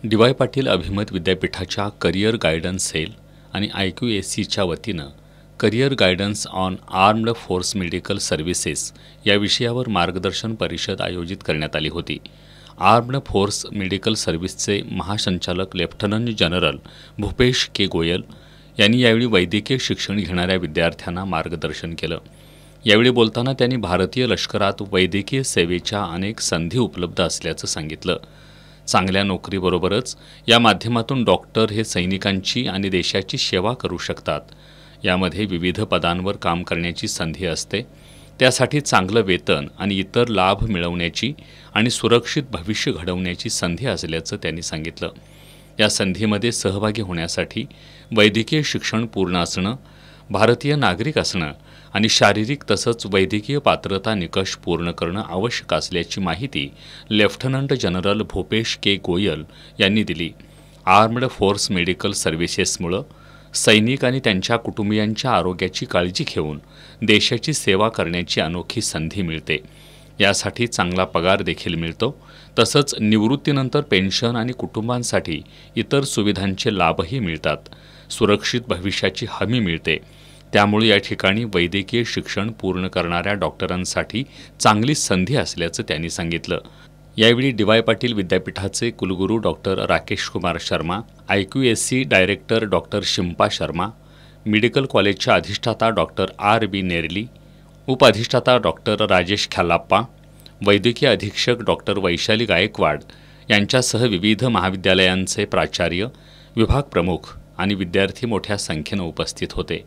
DY. Patil अभिमत विद्यापीठाच्या career guidance sale आणि IQACच्या वतीनं career guidance on armed force medical services या विषयावर मार्गदर्शन परिषद आयोजित करण्यात आली होती। आर्म्ड फोर्स मेडिकल सर्व्हिसचे महासंचालक लेफ्टनंट जनरल भूपेश के गोयल यांनी यावेळी वैद्यकीय शिक्षण घेणाऱ्या विद्यार्थ्यांना मार्गदर्शन केलं। यावेळी बोलताना त्यांनी भारतीय लष्करात वैद्यकीय सेवेच्या अनेक संधी उपलब्ध असल्याचं सांगितलं। चांगल्या नोकरीबरोबरच या माध्यमातून डॉक्टर हे सैनिकांची आणि देशाची सेवा करू शकतात। यामध्ये विविध पदांवर काम करण्याची संधी असते। त्यासाठी चांगलं वेतन आणि इतर लाभ मिळवण्याची आणि सुरक्षित भविष्य घडवण्याची संधी असल्याचं त्यांनी सांगितलं। या संधीमध्ये सहभागी होण्यासाठी वैद्यकीय शिक्षण पूर्ण असणं, भारतीय नागरिक असणं आणि शारीरिक तसंच वैद्यकीय पात्रता निकष पूर्ण करणं आवश्यक असल्याची माहिती लेफ्टनंट जनरल भूपेश के गोयल यांनी दिली। आर्म्ड फोर्स मेडिकल सर्व्हिसेसमुळे सैनिक आणि त्यांच्या कुटुंबियांच्या आरोग्याची काळजी घेऊन देशाची सेवा करण्याची अनोखी संधी मिळते। यासाठी चांगला पगार देखील मिळतो। तसंच निवृत्तीनंतर पेन्शन आणि कुटुंबांसाठी इतर सुविधांचे लाभही मिळतात। सुरक्षित भविष्याची हमी मिळते। त्यामुळे या ठिकाणी वैद्यकीय शिक्षण पूर्ण करणाऱ्या डॉक्टरांसाठी चांगली संधी असल्याचं त्यांनी सांगितलं। यावेळी डी.वाय. पाटील विद्यापीठाचे कुलगुरू doctor Rakesh Kumar Sharma, IQAC director doctor Shimpa Sharma, medical कॉलेजच्या अधिष्ठाता डॉक्टर R.B. नेरली, उपअधिष्ठाता डॉक्टर राजेश ख्यालाप्पा, वैद्यकीय अधीक्षक डॉक्टर वैशाली गायकवाड यांच्यासह विविध महाविद्यालयांचे प्राचार्य, विभाग प्रमुख आणि विद्यार्थी मोठ्या संख्येने उपस्थित होते।